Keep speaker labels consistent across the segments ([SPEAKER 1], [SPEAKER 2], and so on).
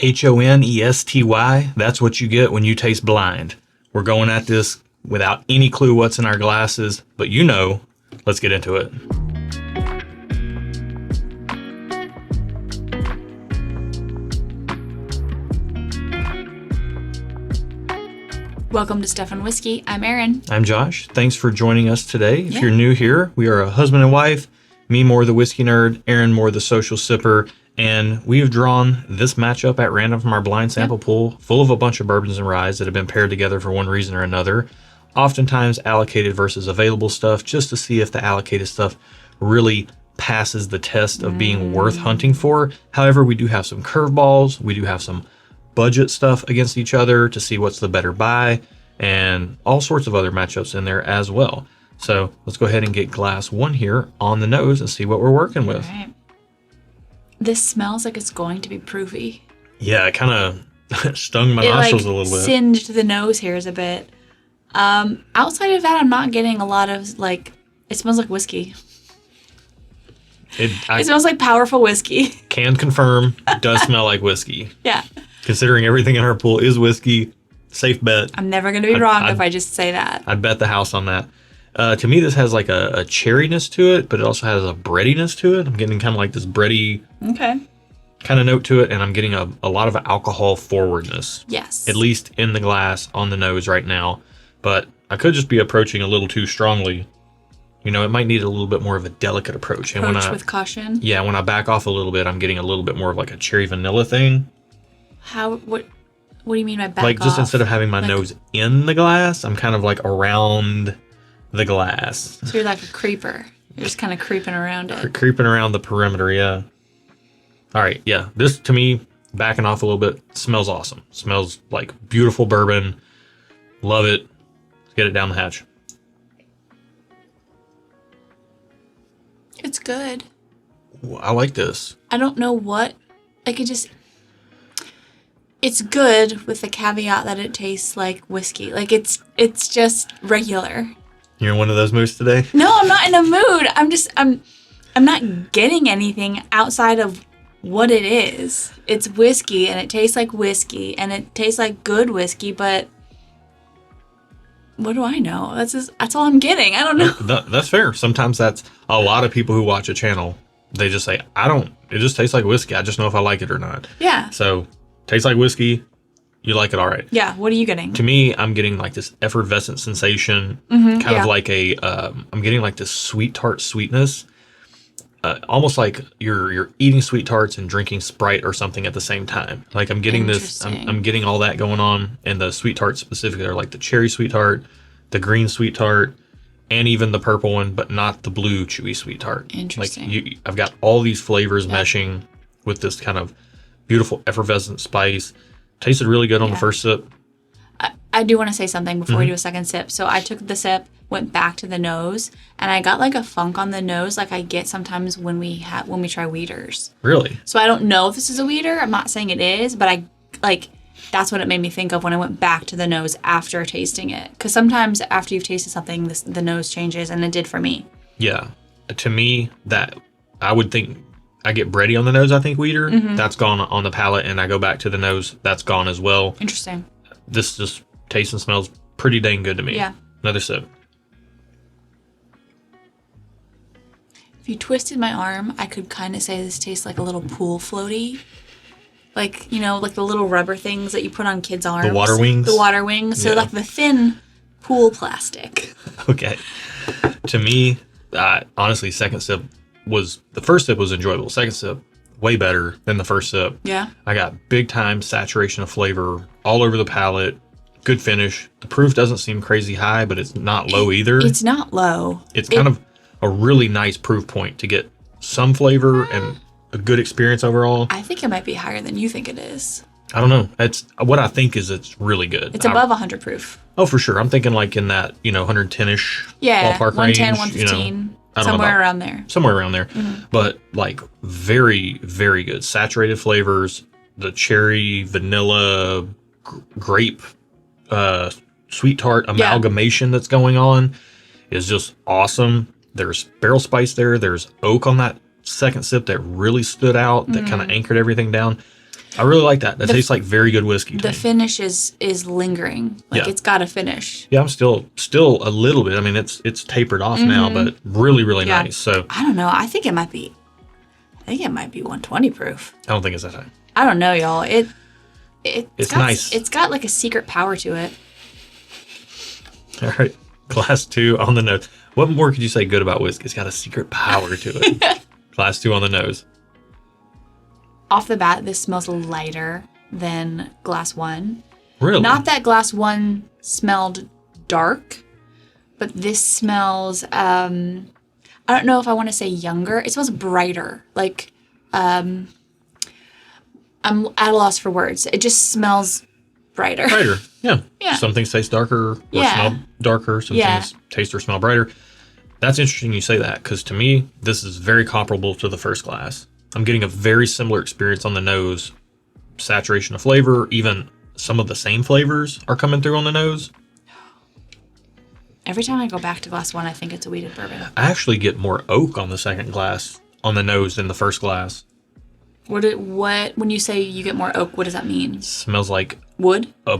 [SPEAKER 1] HONESTY. That's what you get when you taste blind. We're going at this without any clue what's in our glasses, but you know, let's get into it.
[SPEAKER 2] Welcome to Stuff and Whiskey. I'm Erin.
[SPEAKER 1] I'm Josh. Thanks for joining us today. If you're new here, we are a husband and wife, me more the whiskey nerd, Erin more the social sipper, and we've drawn this matchup at random from our blind sample pool, full of a bunch of bourbons and ryes that have been paired together for one reason or another, oftentimes allocated versus available stuff, just to see if the allocated stuff really passes the test of being worth hunting for. However, we do have some curveballs, we do have some budget stuff against each other to see what's the better buy, and all sorts of other matchups in there as well. So let's go ahead and get glass one here on the nose and see what we're working with.
[SPEAKER 2] All right. This smells like it's going to be proofy.
[SPEAKER 1] Yeah, it kind of stung my nostrils a little bit.
[SPEAKER 2] Singed the nose hairs a bit. Outside of that, I'm not getting a lot of, it smells like whiskey. It smells like powerful whiskey.
[SPEAKER 1] Can confirm, does smell like whiskey.
[SPEAKER 2] Yeah.
[SPEAKER 1] Considering everything in our pool is whiskey, safe bet.
[SPEAKER 2] I'm never going to be wrong if I just say that.
[SPEAKER 1] I'd bet the house on that. To me, this has like a cherryness to it, but it also has a breadiness to it. I'm getting kind of like this bready kind of note to it, and I'm getting a lot of alcohol forwardness.
[SPEAKER 2] Yes.
[SPEAKER 1] At least in the glass on the nose right now. But I could just be approaching a little too strongly. You know, it might need a little bit more of a delicate approach.
[SPEAKER 2] Approach with caution?
[SPEAKER 1] Yeah, when I back off a little bit, I'm getting a little bit more of like a cherry vanilla thing.
[SPEAKER 2] What do you mean by back off?
[SPEAKER 1] Like, just instead of having my nose in the glass, I'm kind of like around the glass.
[SPEAKER 2] So you're like a creeper. You're just kind of creeping around it.
[SPEAKER 1] Creeping around the perimeter, yeah. All right, yeah. This, to me, backing off a little bit, smells awesome. Smells like beautiful bourbon. Love it. Let's get it down the hatch.
[SPEAKER 2] It's good.
[SPEAKER 1] I like this.
[SPEAKER 2] I don't know what. It's good with the caveat that it tastes like whiskey. Like, it's just regular.
[SPEAKER 1] You're in one of those moods today?
[SPEAKER 2] No, I'm not in a mood. I'm not getting anything outside of what it is. It's whiskey, and it tastes like whiskey, and it tastes like good whiskey, but what do I know? That's all I'm getting. I don't know.
[SPEAKER 1] That's fair. Sometimes that's a lot of people who watch a channel. They just say, it just tastes like whiskey. I just know if I like it or not.
[SPEAKER 2] Yeah.
[SPEAKER 1] So, tastes like whiskey. You like it all right.
[SPEAKER 2] Yeah. What are you getting?
[SPEAKER 1] To me, I'm getting like this effervescent sensation. Kind of like I'm getting like this sweet tart sweetness. Almost like you're eating sweet tarts and drinking Sprite or something at the same time. Like, I'm getting this, I'm getting all that going on. And the sweet tarts specifically are like the cherry sweet tart, the green sweet tart, and even the purple one, but not the blue chewy sweet tart.
[SPEAKER 2] Interesting.
[SPEAKER 1] Like, I've got all these flavors meshing with this kind of beautiful effervescent spice. Tasted really good on the first sip.
[SPEAKER 2] I do want to say something before we do a second sip. So I took the sip, went back to the nose, and I got like a funk on the nose like I get sometimes when we try weeders.
[SPEAKER 1] Really?
[SPEAKER 2] So I don't know if this is a weeder. I'm not saying it is, but that's what it made me think of when I went back to the nose after tasting it. Because sometimes after you've tasted something, the nose changes, and it did for me. Yeah.
[SPEAKER 1] To me, that I would think I get bready on the nose, I think, weeder. That's gone on the palate, and I go back to the nose. That's gone as well.
[SPEAKER 2] Interesting.
[SPEAKER 1] This just tastes and smells pretty dang good to me.
[SPEAKER 2] Yeah.
[SPEAKER 1] Another sip.
[SPEAKER 2] If you twisted my arm, I could kind of say this tastes like a little pool floaty. Like, you know, like the little rubber things that you put on kids' arms.
[SPEAKER 1] The water wings?
[SPEAKER 2] The water wings. So like the thin pool plastic.
[SPEAKER 1] Okay. To me, honestly, the first sip was enjoyable. Second sip, way better than the first sip.
[SPEAKER 2] Yeah.
[SPEAKER 1] I got big time saturation of flavor all over the palate. Good finish. The proof doesn't seem crazy high, but it's not low either.
[SPEAKER 2] It's not low.
[SPEAKER 1] It's kind of a really nice proof point to get some flavor and a good experience overall.
[SPEAKER 2] I think it might be higher than you think it is.
[SPEAKER 1] I don't know. It's what I think is it's really good.
[SPEAKER 2] It's above 100 proof.
[SPEAKER 1] Oh, for sure. I'm thinking like in that, 110-ish ballpark
[SPEAKER 2] 110,
[SPEAKER 1] range.
[SPEAKER 2] 115. Somewhere around there.
[SPEAKER 1] Somewhere around there. But like very, very good. Saturated flavors, the cherry, vanilla, grape, sweet tart amalgamation that's going on is just awesome. There's barrel spice there. There's oak on that second sip that really stood out, that kind of anchored everything down. I really like that. That tastes like very good whiskey.
[SPEAKER 2] The finish is lingering. Like it's got a finish.
[SPEAKER 1] Yeah, I'm still a little bit. I mean, it's tapered off now, but really, really nice. So
[SPEAKER 2] I don't know. I think it might be 120 proof.
[SPEAKER 1] I don't think it's that high.
[SPEAKER 2] I don't know, y'all. It's
[SPEAKER 1] nice.
[SPEAKER 2] It's got like a secret power to it.
[SPEAKER 1] All right, Glass 2 on the nose. What more could you say good about whiskey? It's got a secret power to it. Glass 2 on the nose.
[SPEAKER 2] Off the bat, this smells lighter than Glass 1.
[SPEAKER 1] Really?
[SPEAKER 2] Not that Glass 1 smelled dark, but this smells, I don't know if I want to say younger. It smells brighter. Like, I'm at a loss for words. It just smells brighter.
[SPEAKER 1] Brighter, yeah.
[SPEAKER 2] Yeah.
[SPEAKER 1] Some things taste darker or smell darker. Some things taste or smell brighter. That's interesting you say that, because to me, this is very comparable to the first glass. I'm getting a very similar experience on the nose. Saturation of flavor, even some of the same flavors are coming through on the nose.
[SPEAKER 2] Every time I go back to Glass 1, I think it's a wheated bourbon.
[SPEAKER 1] I actually get more oak on the second glass on the nose than the first glass.
[SPEAKER 2] When you say you get more oak, what does that mean?
[SPEAKER 1] It smells like
[SPEAKER 2] wood?
[SPEAKER 1] A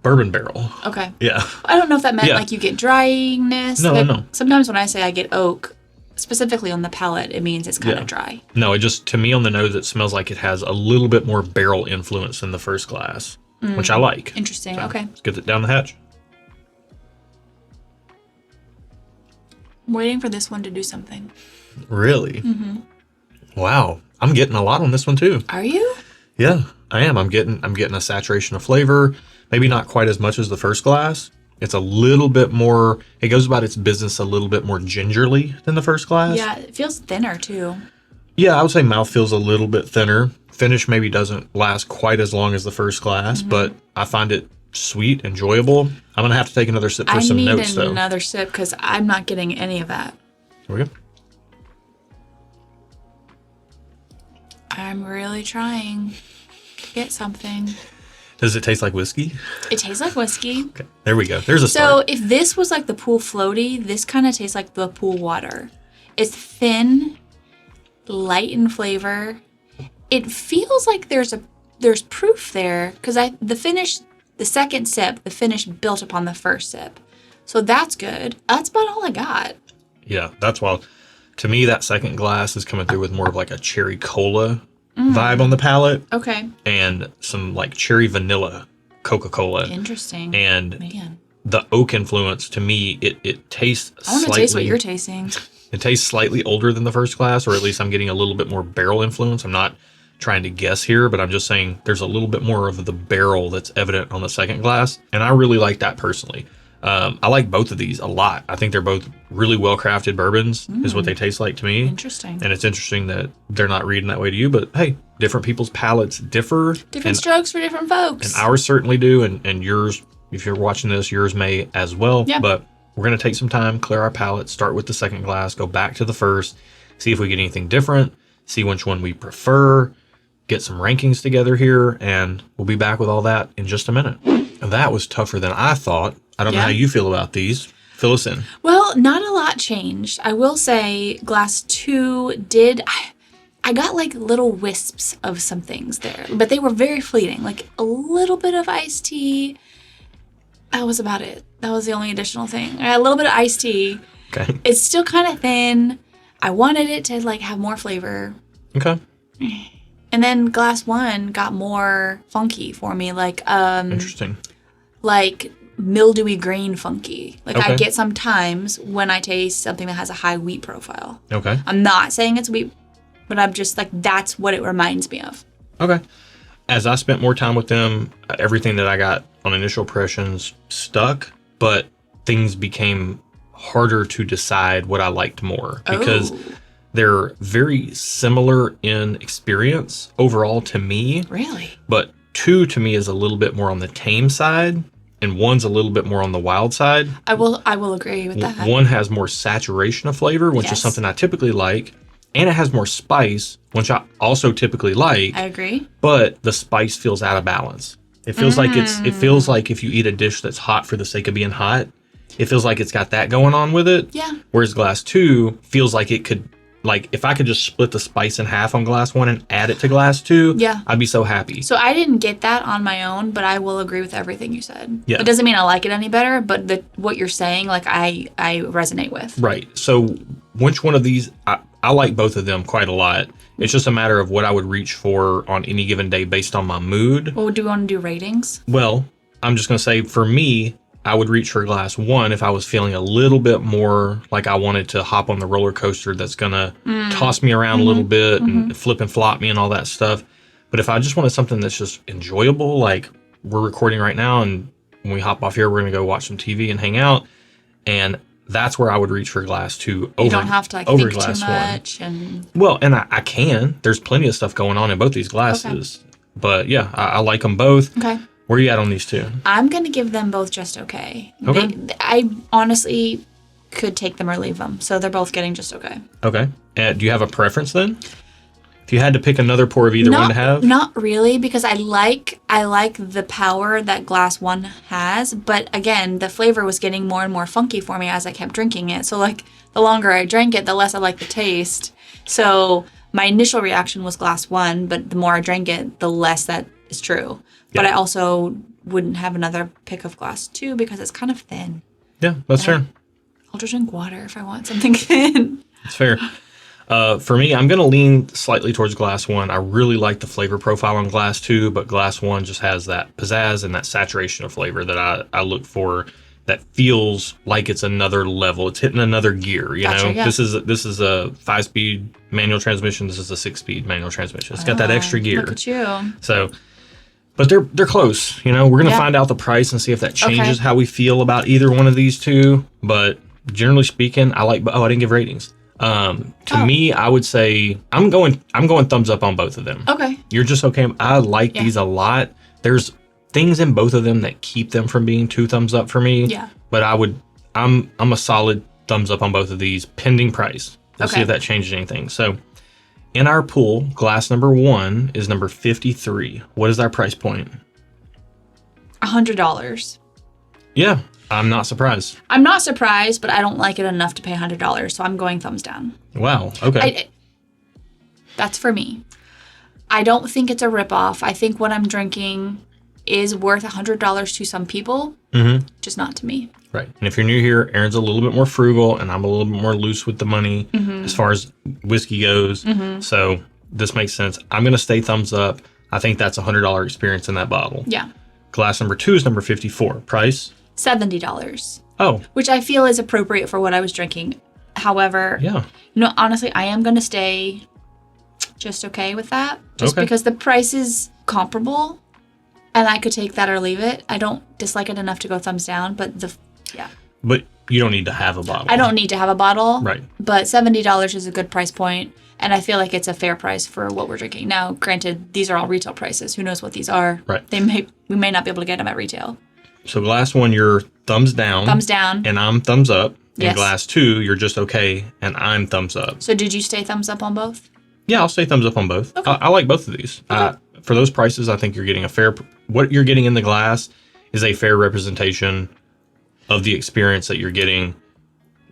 [SPEAKER 1] bourbon barrel.
[SPEAKER 2] Okay.
[SPEAKER 1] Yeah.
[SPEAKER 2] I don't know if that meant like you get dryness.
[SPEAKER 1] No.
[SPEAKER 2] Sometimes when I say I get oak, specifically on the palate, it means it's kind of dry.
[SPEAKER 1] No, it just, to me on the nose, it smells like it has a little bit more barrel influence than the first glass, which I like.
[SPEAKER 2] Interesting.
[SPEAKER 1] So
[SPEAKER 2] Okay.
[SPEAKER 1] Let's get it down the hatch.
[SPEAKER 2] I'm waiting for this one to do something.
[SPEAKER 1] Really? Mm-hmm. Wow. I'm getting a lot on this one too.
[SPEAKER 2] Are you?
[SPEAKER 1] Yeah, I am. I'm getting a saturation of flavor. Maybe not quite as much as the first glass. It's a little bit more, it goes about its business a little bit more gingerly than the first glass.
[SPEAKER 2] Yeah, it feels thinner too.
[SPEAKER 1] Yeah, I would say mouth feels a little bit thinner. Finish maybe doesn't last quite as long as the first glass, but I find it sweet, enjoyable. I'm going to have to take another sip for some notes, though.
[SPEAKER 2] I need another sip because I'm not getting any of that.
[SPEAKER 1] Here we go.
[SPEAKER 2] I'm really trying to get something.
[SPEAKER 1] Does it taste like whiskey?
[SPEAKER 2] It tastes like whiskey.
[SPEAKER 1] Okay, there we go. There's a
[SPEAKER 2] So
[SPEAKER 1] start.
[SPEAKER 2] if this was like the pool floaty, this kind of tastes like the pool water. It's thin, light in flavor. It feels like there's proof there because the second sip, the finish built upon the first sip. So that's good. That's about all I got.
[SPEAKER 1] Yeah, that's wild. To me, that second glass is coming through with more of like a cherry cola vibe on the palate.
[SPEAKER 2] Okay.
[SPEAKER 1] And some like cherry vanilla Coca-Cola.
[SPEAKER 2] Interesting.
[SPEAKER 1] And
[SPEAKER 2] man,
[SPEAKER 1] the oak influence, to me, it tastes
[SPEAKER 2] I want to taste what you're tasting.
[SPEAKER 1] It tastes slightly older than the first glass, or at least I'm getting a little bit more barrel influence. I'm not trying to guess here, but I'm just saying there's a little bit more of the barrel that's evident on the second glass. And I really like that personally. I like both of these a lot. I think they're both really well-crafted bourbons is what they taste like to me.
[SPEAKER 2] Interesting.
[SPEAKER 1] And it's interesting that they're not reading that way to you, but hey, different people's palates differ.
[SPEAKER 2] Different strokes for different folks.
[SPEAKER 1] And ours certainly do, and yours, if you're watching this, yours may as well.
[SPEAKER 2] Yeah.
[SPEAKER 1] But we're going to take some time, clear our palate, start with the second glass, go back to the first, see if we get anything different, see which one we prefer, get some rankings together here, and we'll be back with all that in just a minute. That was tougher than I thought. I don't know how you feel about these. Fill us in.
[SPEAKER 2] Well, not a lot changed. I will say Glass 2 I got like little wisps of some things there, but they were very fleeting. Like a little bit of iced tea. That was about it. That was the only additional thing. A little bit of iced tea.
[SPEAKER 1] Okay.
[SPEAKER 2] It's still kind of thin. I wanted it to like have more flavor.
[SPEAKER 1] Okay.
[SPEAKER 2] And then Glass 1 got more funky for me. Like,
[SPEAKER 1] Interesting.
[SPEAKER 2] Like mildewy grain funky. Like
[SPEAKER 1] Okay.
[SPEAKER 2] I get sometimes when I taste something that has a high wheat profile.
[SPEAKER 1] Okay.
[SPEAKER 2] I'm not saying it's wheat, but I'm just like, that's what it reminds me of.
[SPEAKER 1] Okay. As I spent more time with them, everything that I got on initial impressions stuck, but things became harder to decide what I liked more because they're very similar in experience overall to me.
[SPEAKER 2] Really?
[SPEAKER 1] But 2 to me is a little bit more on the tame side, and 1's a little bit more on the wild side.
[SPEAKER 2] I will agree with that.
[SPEAKER 1] 1 has more saturation of flavor, which is something I typically like, and it has more spice, which I also typically like.
[SPEAKER 2] I agree.
[SPEAKER 1] But the spice feels out of balance. It feels like it feels like if you eat a dish that's hot for the sake of being hot, it feels like it's got that going on with it.
[SPEAKER 2] Yeah.
[SPEAKER 1] Whereas Glass 2 feels like it could like if I could just split the spice in half on glass 1 and add it to glass 2,
[SPEAKER 2] yeah,
[SPEAKER 1] I'd be so happy.
[SPEAKER 2] So I didn't get that on my own, but I will agree with everything you said.
[SPEAKER 1] Yeah.
[SPEAKER 2] It doesn't mean I like it any better, but what you're saying, like I resonate with.
[SPEAKER 1] Right. So which one of these, I like both of them quite a lot. It's just a matter of what I would reach for on any given day based on my mood.
[SPEAKER 2] Well, do you want to do ratings?
[SPEAKER 1] Well, I'm just going to say for me, I would reach for glass 1 if I was feeling a little bit more like I wanted to hop on the roller coaster that's going to toss me around a little bit and flip and flop me and all that stuff. But if I just wanted something that's just enjoyable, like we're recording right now and when we hop off here, we're going to go watch some TV and hang out. And that's where I would reach for glass 2 over,
[SPEAKER 2] you don't have to like think too much.
[SPEAKER 1] Well, and I can. There's plenty of stuff going on in both these glasses. Okay. But yeah, I like them both.
[SPEAKER 2] Okay.
[SPEAKER 1] Where are you at on these two?
[SPEAKER 2] I'm going to give them both just okay.
[SPEAKER 1] Okay.
[SPEAKER 2] I honestly could take them or leave them. So they're both getting just okay.
[SPEAKER 1] Okay. Do you have a preference then? If you had to pick another pour of either one to have?
[SPEAKER 2] Not really, because I like the power that glass 1 has. But again, the flavor was getting more and more funky for me as I kept drinking it. So like the longer I drank it, the less I liked the taste. So my initial reaction was glass 1, but the more I drank it, the less that is true. Yeah. But I also wouldn't have another pick of glass 2 because it's kind of thin.
[SPEAKER 1] Yeah, that's fair.
[SPEAKER 2] I'll just drink water if I want something thin.
[SPEAKER 1] That's fair. For me, I'm going to lean slightly towards glass 1. I really like the flavor profile on glass 2, but glass 1 just has that pizzazz and that saturation of flavor that I look for that feels like it's another level. It's hitting another gear, you know? Yeah. This is a 5-speed manual transmission. This is a 6-speed manual transmission. It's got that extra gear.
[SPEAKER 2] Look at you.
[SPEAKER 1] So... But they're close, you know. We're going to find out the price and see if that changes how we feel about either one of these two. But generally speaking, I like. Oh, I didn't give ratings. To me, I would say I'm going thumbs up on both of them.
[SPEAKER 2] Okay.
[SPEAKER 1] You're just okay. I like these a lot. There's things in both of them that keep them from being 2 thumbs up for me.
[SPEAKER 2] Yeah.
[SPEAKER 1] But I'm a solid thumbs up on both of these pending price. We'll see if that changes anything. So. In our pool, glass number 1 is number 53. What is our price point?
[SPEAKER 2] $100.
[SPEAKER 1] Yeah, I'm not surprised.
[SPEAKER 2] I'm not surprised, but I don't like it enough to pay $100, so I'm going thumbs down.
[SPEAKER 1] Wow, okay.
[SPEAKER 2] That's for me. I don't think it's a ripoff. I think what I'm drinking is worth $100 to some people, just not to me.
[SPEAKER 1] Right. And if you're new here, Erin's a little bit more frugal and I'm a little bit more loose with the money as far as whiskey goes. So this makes sense. I'm going to stay thumbs up. I think that's a $100 experience in that bottle.
[SPEAKER 2] Yeah.
[SPEAKER 1] Glass number 2 is number 54. Price?
[SPEAKER 2] $70.
[SPEAKER 1] Oh.
[SPEAKER 2] Which I feel is appropriate for what I was drinking. However, honestly, I am going to stay just okay with that. Just because the price is comparable and I could take that or leave it. I don't dislike it enough to go thumbs down, but But
[SPEAKER 1] you don't need to have a bottle.
[SPEAKER 2] I don't need to have a bottle.
[SPEAKER 1] Right.
[SPEAKER 2] But $70 is a good price point, and I feel like it's a fair price for what we're drinking. Now, granted, these are all retail prices. Who knows what these are?
[SPEAKER 1] Right.
[SPEAKER 2] We may not be able to get them at retail.
[SPEAKER 1] So glass 1, you're thumbs down.
[SPEAKER 2] Thumbs down.
[SPEAKER 1] And I'm thumbs up.
[SPEAKER 2] Yes.
[SPEAKER 1] And glass 2, you're just okay, and I'm thumbs up.
[SPEAKER 2] So did you stay thumbs up on both?
[SPEAKER 1] Yeah, I'll stay thumbs up on both.
[SPEAKER 2] Okay.
[SPEAKER 1] I like both of these.
[SPEAKER 2] Okay.
[SPEAKER 1] For those prices, I think you're getting what you're getting in the glass is a fair representation of the experience that you're getting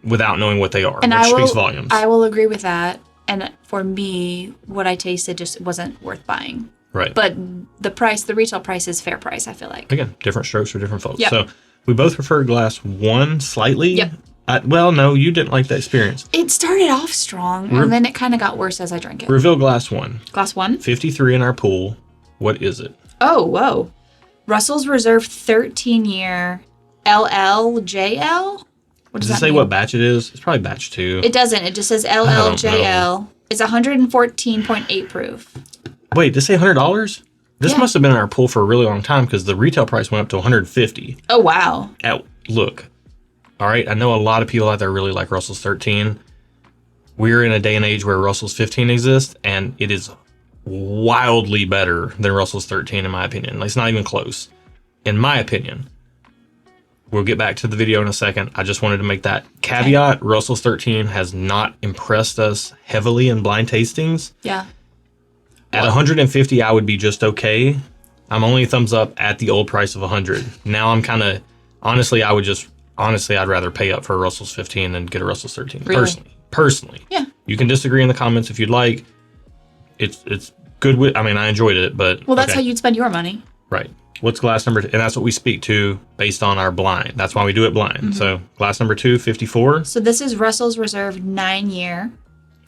[SPEAKER 1] without knowing what they are, which speaks volumes.
[SPEAKER 2] I will agree with that. And for me, what I tasted just wasn't worth buying.
[SPEAKER 1] Right.
[SPEAKER 2] But the retail price is fair price, I feel like.
[SPEAKER 1] Again, different strokes for different folks.
[SPEAKER 2] Yep.
[SPEAKER 1] So we both prefer glass 1 slightly.
[SPEAKER 2] Yep.
[SPEAKER 1] Well, no, you didn't like that experience.
[SPEAKER 2] It started off strong, and then it kind of got worse as I drank it.
[SPEAKER 1] Reveal glass 1.
[SPEAKER 2] Glass 1?
[SPEAKER 1] 53 in our pool. What is it?
[SPEAKER 2] Oh, whoa. Russell's Reserve 13-year LLJL? What does
[SPEAKER 1] it say what batch it is? It's probably batch 2.
[SPEAKER 2] It doesn't. It just says LLJL. It's 114.8 proof.
[SPEAKER 1] Wait, does it say $100? This must have been in our pool for a really long time because the retail price went up to $150.
[SPEAKER 2] Oh, wow.
[SPEAKER 1] Look, all right, I know a lot of people out there really like Russell's 13. We're in a day and age where Russell's 15 exists, and it is wildly better than Russell's 13, in my opinion. Like, it's not even close. In my opinion. We'll get back to the video in a second. I just wanted to make that caveat. Okay. Russell's 13 has not impressed us heavily in blind tastings.
[SPEAKER 2] Yeah.
[SPEAKER 1] At 150, I would be just okay. I'm only thumbs up at the old price of 100. Now I'm kind of, honestly, I'd rather pay up for a Russell's 15 than get a Russell's 13.
[SPEAKER 2] Really?
[SPEAKER 1] Personally.
[SPEAKER 2] Yeah.
[SPEAKER 1] You can disagree in the comments if you'd like. It's good. I mean, I enjoyed it, but
[SPEAKER 2] well, that's how you'd spend your money.
[SPEAKER 1] Right. What's glass number 2? And that's what we speak to based on our blind. That's why we do it blind. Mm-hmm. So glass number 2, 54.
[SPEAKER 2] So this is Russell's Reserve 9-year.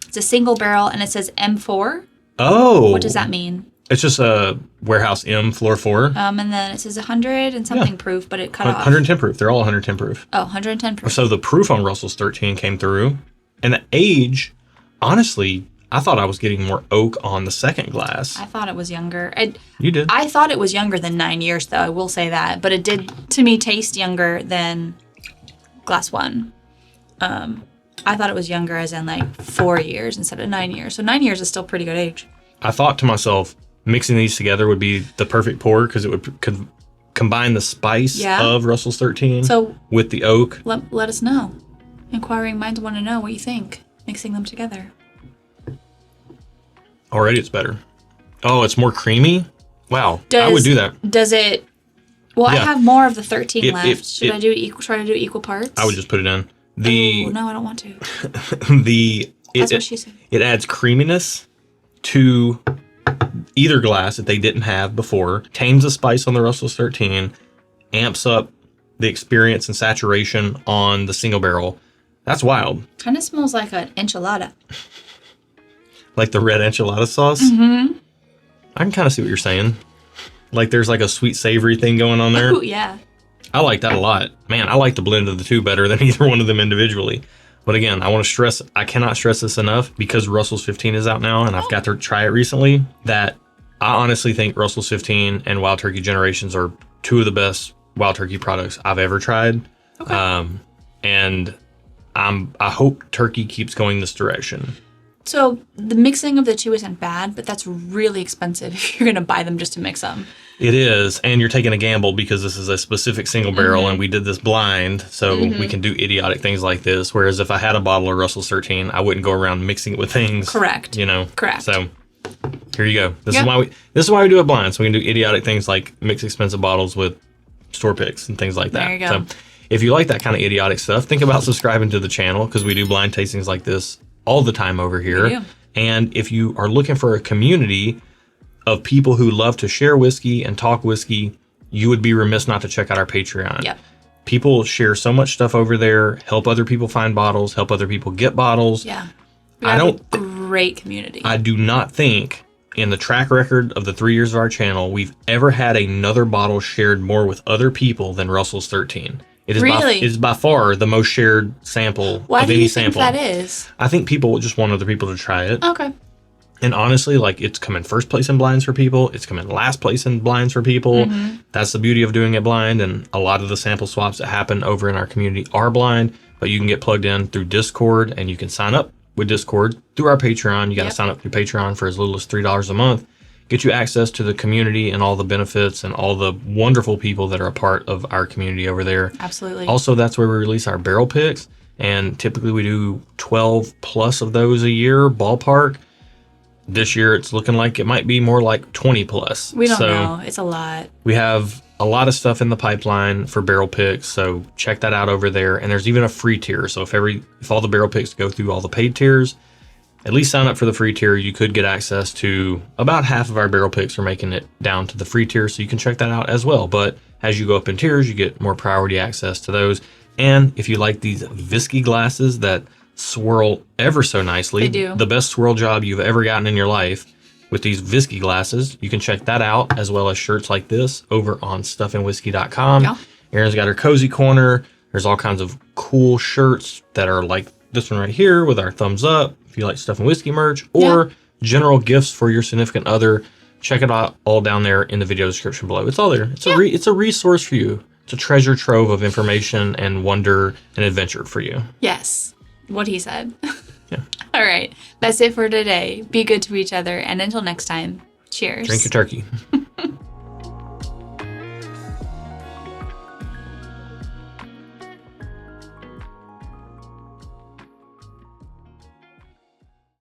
[SPEAKER 2] It's a single barrel, and it says M4.
[SPEAKER 1] Oh.
[SPEAKER 2] What does that mean?
[SPEAKER 1] It's just a warehouse M, floor 4.
[SPEAKER 2] And then it says 100 and something proof, but it cut off.
[SPEAKER 1] 110 proof. They're all 110 proof.
[SPEAKER 2] Oh, 110 proof.
[SPEAKER 1] So the proof on Russell's 13 came through. And the age, honestly, I thought I was getting more oak on the second glass.
[SPEAKER 2] I thought it was younger.
[SPEAKER 1] You did?
[SPEAKER 2] I thought it was younger than 9 years, though. I will say that. But it did, to me, taste younger than glass 1. I thought it was younger as in like 4 years instead of 9 years. So 9 years is still pretty good age.
[SPEAKER 1] I thought to myself, mixing these together would be the perfect pour because it would combine the spice of Russell's 13 with the oak.
[SPEAKER 2] Let us know. Inquiring minds want to know what you think, mixing them together.
[SPEAKER 1] Already it's better. Oh, it's more creamy? Wow. I would do that.
[SPEAKER 2] Does it... Well, I have more of the 13 left. Should I try to do equal parts?
[SPEAKER 1] I would just put it in.
[SPEAKER 2] No, I don't want to.
[SPEAKER 1] That's what she said. It adds creaminess to either glass that they didn't have before. Tames the spice on the Russell's 13. Amps up the experience and saturation on the single barrel. That's wild.
[SPEAKER 2] Kind of smells like an enchilada.
[SPEAKER 1] Like the red enchilada sauce?
[SPEAKER 2] Mm-hmm.
[SPEAKER 1] I can kind of see what you're saying. Like there's like a sweet savory thing going on there.
[SPEAKER 2] Oh, yeah.
[SPEAKER 1] I like that a lot. Man, I like the blend of the two better than either one of them individually. But again, I cannot stress this enough because Russell's 15 is out now and I've got to try it recently, that I honestly think Russell's 15 and Wild Turkey Generations are two of the best Wild Turkey products I've ever tried. Okay. And I hope Turkey keeps going this direction.
[SPEAKER 2] So the mixing of the two isn't bad, but that's really expensive if you're going to buy them just to mix them.
[SPEAKER 1] It is, and you're taking a gamble because this is a specific single barrel, and we did this blind, so we can do idiotic things like this. Whereas if I had a bottle of Russell's 13, I wouldn't go around mixing it with things.
[SPEAKER 2] Correct.
[SPEAKER 1] You know.
[SPEAKER 2] Correct.
[SPEAKER 1] So here you go. This is why we do it blind, so we can do idiotic things like mix expensive bottles with store picks and things like that.
[SPEAKER 2] There you go.
[SPEAKER 1] So if you like that kind of idiotic stuff, think about subscribing to the channel because we do blind tastings like this all the time over here.
[SPEAKER 2] We do.
[SPEAKER 1] And if you are looking for a community of people who love to share whiskey and talk whiskey, you would be remiss not to check out our Patreon.
[SPEAKER 2] Yep.
[SPEAKER 1] People share so much stuff over there, help other people find bottles, help other people get bottles.
[SPEAKER 2] Yeah. We have a great community.
[SPEAKER 1] I do not think in the track record of the 3 years of our channel, we've ever had another bottle shared more with other people than Russell's 13. It is by far the most shared sample of any sample.
[SPEAKER 2] Why do you think that is?
[SPEAKER 1] I think people just want other people to try it.
[SPEAKER 2] Okay.
[SPEAKER 1] And honestly, like it's come in first place in blinds for people. It's come in last place in blinds for people. That's the beauty of doing it blind. And a lot of the sample swaps that happen over in our community are blind, but you can get plugged in through Discord and you can sign up with Discord through our Patreon. You got to sign up through Patreon for as little as $3 a month. Get you access to the community and all the benefits and all the wonderful people that are a part of our community over there.
[SPEAKER 2] Absolutely.
[SPEAKER 1] Also, that's where we release our barrel picks. And typically we do 12 plus of those a year, ballpark. This year it's looking like it might be more like 20 plus.
[SPEAKER 2] We don't know. It's a lot.
[SPEAKER 1] We have a lot of stuff in the pipeline for barrel picks, so check that out over there. And there's even a free tier. So if all the barrel picks go through all the paid tiers, at least sign up for the free tier. You could get access to about half of our barrel picks are making it down to the free tier, so you can check that out as well. But as you go up in tiers, you get more priority access to those. And if you like these whiskey glasses that swirl ever so nicely,
[SPEAKER 2] they do.
[SPEAKER 1] The best swirl job you've ever gotten in your life with these whiskey glasses, you can check that out, as well as shirts like this over on stuffandwhiskey.com. Yeah. Erin's got her cozy corner. There's all kinds of cool shirts that are like this one right here with our thumbs up. If you like Stuff and Whiskey merch or general gifts for your significant other, check it out all down there in the video description below. It's all there. It's a resource for you. It's a treasure trove of information and wonder and adventure for you.
[SPEAKER 2] Yes. What he said.
[SPEAKER 1] Yeah.
[SPEAKER 2] All right. That's it for today. Be good to each other. And until next time, cheers.
[SPEAKER 1] Drink your turkey.